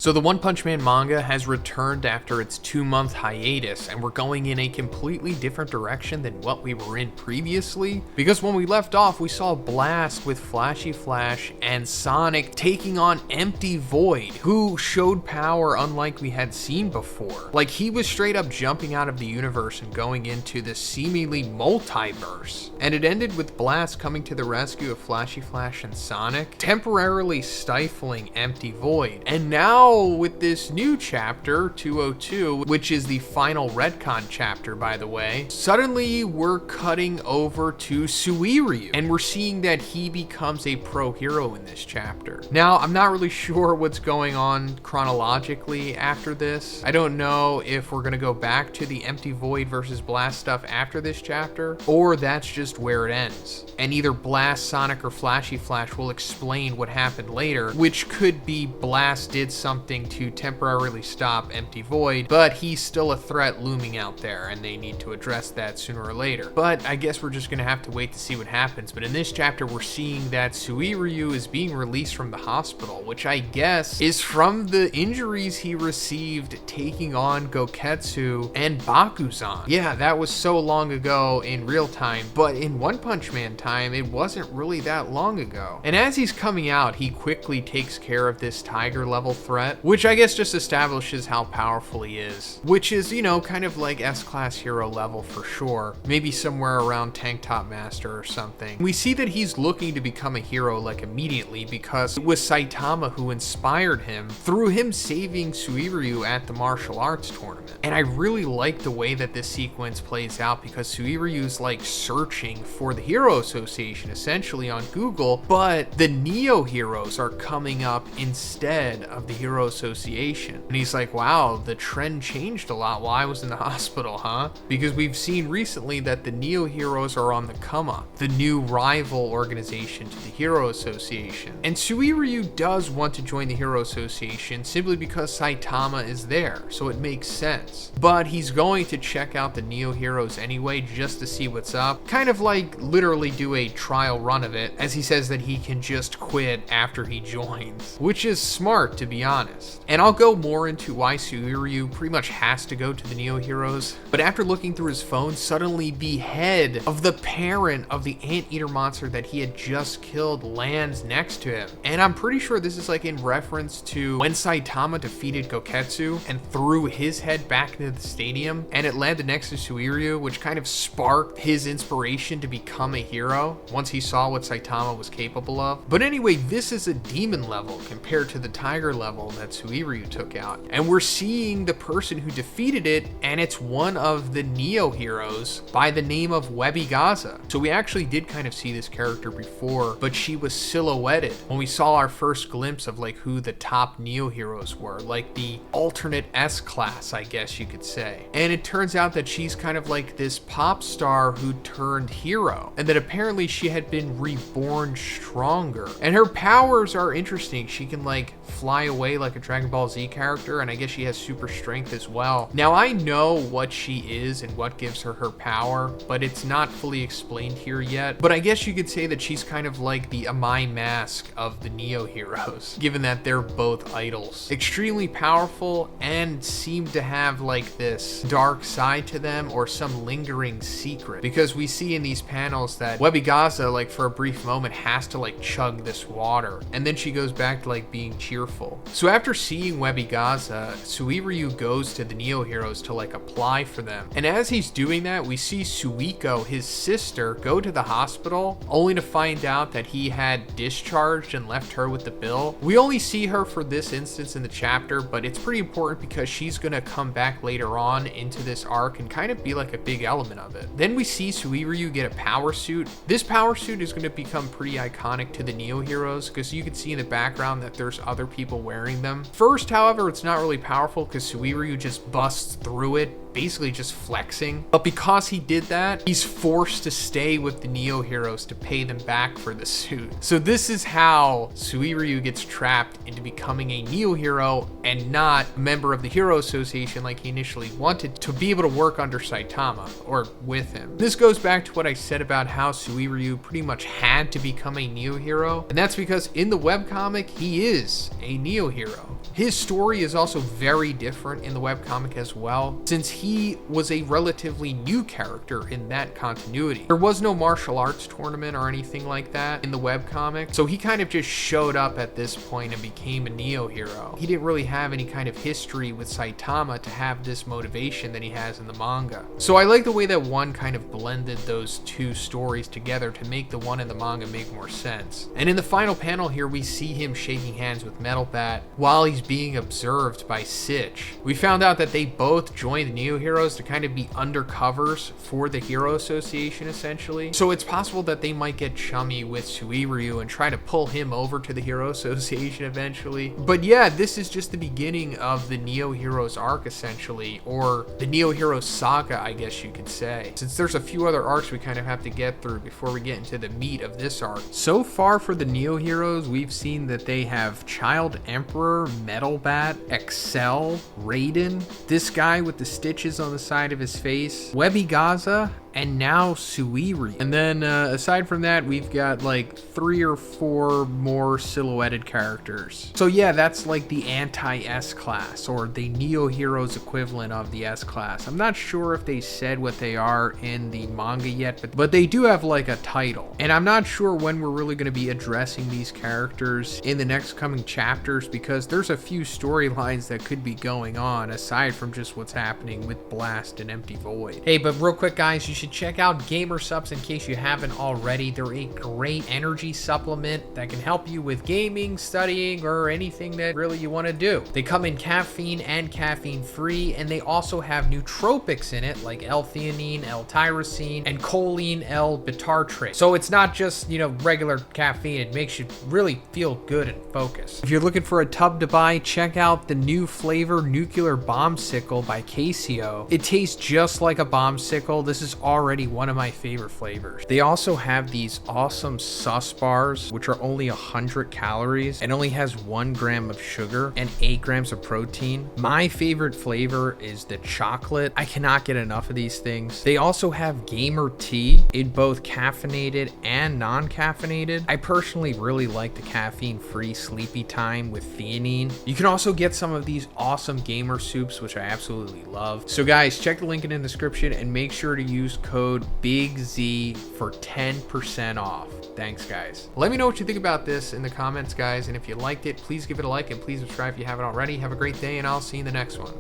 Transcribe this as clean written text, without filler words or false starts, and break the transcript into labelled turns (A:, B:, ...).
A: So the One Punch Man manga has returned after its 2-month hiatus, and we're going in a completely different direction than what we were in previously. Because when we left off, we saw Blast with Flashy Flash and Sonic taking on Empty Void, who showed power unlike we had seen before. Like, he was straight up jumping out of the universe and going into the seemingly multiverse. And it ended with Blast coming to the rescue of Flashy Flash and Sonic, temporarily stifling Empty Void. And now, with this new chapter, 202, which is the final Retcon chapter, by the way, suddenly we're cutting over to Suiryu, and we're seeing that he becomes a pro hero in this chapter. Now, I'm not really sure what's going on chronologically after this. I don't know if we're gonna go back to the Empty Void versus Blast stuff after this chapter, or that's just where it ends. And either Blast, Sonic, or Flashy Flash will explain what happened later, which could be Blast did something to temporarily stop Empty Void, but he's still a threat looming out there, and they need to address that sooner or later. But I guess we're just gonna have to wait to see what happens. But in this chapter, we're seeing that Suiryu is being released from the hospital, which I guess is from the injuries he received taking on Goketsu and Bakuzan. Yeah, that was so long ago in real time, but in One Punch Man time, it wasn't really that long ago. And as he's coming out, he quickly takes care of this Tiger level threat, which I guess just establishes how powerful he is, which is, you know, kind of like S-class hero level for sure, maybe somewhere around Tank Top Master or something. We see that he's looking to become a hero like immediately because it was Saitama who inspired him through him saving Suiryu at the martial arts tournament. And I really like the way that this sequence plays out because Suiryu's like searching for the Hero Association essentially on Google, but the Neo Heroes are coming up instead of the Hero Association. And he's like, wow, the trend changed a lot while I was in the hospital, huh? Because we've seen recently that the Neo Heroes are on the come up, the new rival organization to the Hero Association. And Suiryu does want to join the Hero Association simply because Saitama is there, so it makes sense. But he's going to check out the Neo Heroes anyway just to see what's up, kind of like literally do a trial run of it, as he says that he can just quit after he joins, which is smart to be honest. And I'll go more into why Suiryu pretty much has to go to the Neo Heroes, but after looking through his phone, suddenly the head of the parent of the anteater monster that he had just killed lands next to him. And I'm pretty sure this is like in reference to when Saitama defeated Goketsu and threw his head back into the stadium, and it landed next to Suiryu, which kind of sparked his inspiration to become a hero once he saw what Saitama was capable of. But anyway, this is a demon level compared to the tiger level that Suiryu took out, and we're seeing the person who defeated it, and it's one of the Neo Heroes by the name of Webigaza. So we actually did kind of see this character before, but she was silhouetted when we saw our first glimpse of like who the top Neo Heroes were, like the alternate S-class, I guess you could say. And it turns out that she's kind of like this pop star who turned hero, and that apparently she had been reborn stronger. And her powers are interesting. She can like fly away like a Dragon Ball Z character, and I guess she has super strength as well. Now, I know what she is and what gives her her power, but it's not fully explained here yet. But I guess you could say that she's kind of like the Amai Mask of the Neo Heroes, given that they're both idols. Extremely powerful and seem to have like this dark side to them or some lingering secret, because we see in these panels that Webigaza, like for a brief moment, has to like chug this water, and then she goes back to like being cheerful. So after seeing Webigaza, Suiryu goes to the Neo Heroes to like apply for them. And as he's doing that, we see Suiko, his sister, go to the hospital, only to find out that he had discharged and left her with the bill. We only see her for this instance in the chapter, but it's pretty important because she's gonna come back later on into this arc and kind of be like a big element of it. Then we see Suiryu get a power suit. This power suit is gonna become pretty iconic to the Neo Heroes because you can see in the background that there's other people wearing them. First, however, it's not really powerful because Suiryu just busts through it basically just flexing. But because he did that, he's forced to stay with the Neo heroes to pay them back for the suit. So this is how Suiryu gets trapped into becoming a Neo hero and not a member of the Hero Association like he initially wanted, to be able to work under Saitama or with him. This goes back to what I said about how Suiryu pretty much had to become a Neo hero, and that's because in the webcomic, he is a Neo hero. His story is also very different in the webcomic as well, since he was a relatively new character in that continuity. There was no martial arts tournament or anything like that in the webcomic, so he kind of just showed up at this point and became a Neo hero. He didn't really have any kind of history with Saitama to have this motivation that he has in the manga. So I like the way that one kind of blended those two stories together to make the one in the manga make more sense. And in the final panel here, we see him shaking hands with Metal Bat while he's being observed by Sitch. We found out that they both joined the Neo Heroes to kind of be undercovers for the Hero Association, essentially. So it's possible that they might get chummy with Suiryu and try to pull him over to the Hero Association eventually. But yeah, this is just the beginning of the Neo Heroes arc, essentially, or the Neo Heroes saga, I guess you could say, since there's a few other arcs we kind of have to get through before we get into the meat of this arc. So far for the Neo Heroes, we've seen that they have Child Emperor, Metal Bat, Excel, Raiden, this guy with the stitches on the side of his face, Webby Gaza, and now Suiryu. And then aside from that, we've got like 3 or 4 more silhouetted characters. So yeah, that's like the anti-S class, or the Neo Heroes equivalent of the S class. I'm not sure if they said what they are in the manga yet, but they do have like a title. And I'm not sure when we're really going to be addressing these characters in the next coming chapters, because there's a few storylines that could be going on aside from just what's happening with Blast and Empty Void. Hey, but real quick guys, you should check out Gamer Supps in case you haven't already. They're a great energy supplement that can help you with gaming, studying, or anything that really you want to do. They come in caffeine and caffeine free, and they also have nootropics in it like L-theanine, L-tyrosine, and choline L-bitartrate. So it's not just, you know, regular caffeine. It makes you really feel good and focused. If you're looking for a tub to buy, check out the new flavor Nuclear Bombsicle by Casio. It tastes just like a bombsicle. This is already one of my favorite flavors. They also have these awesome sus bars, which are only 100 calories and only has 1 gram of sugar and 8 grams of protein. My favorite flavor is the chocolate. I cannot get enough of these things. They also have Gamer Tea in both caffeinated and non-caffeinated. I personally really like the caffeine-free Sleepy Time with theanine. You can also get some of these awesome gamer soups, which I absolutely love. So guys, check the link in the description and make sure to use code BIGZ for 10% off. Thanks guys. Let me know what you think about this in the comments guys, and if you liked it, please give it a like and please subscribe if you haven't already. Have a great day, and I'll see you in the next one.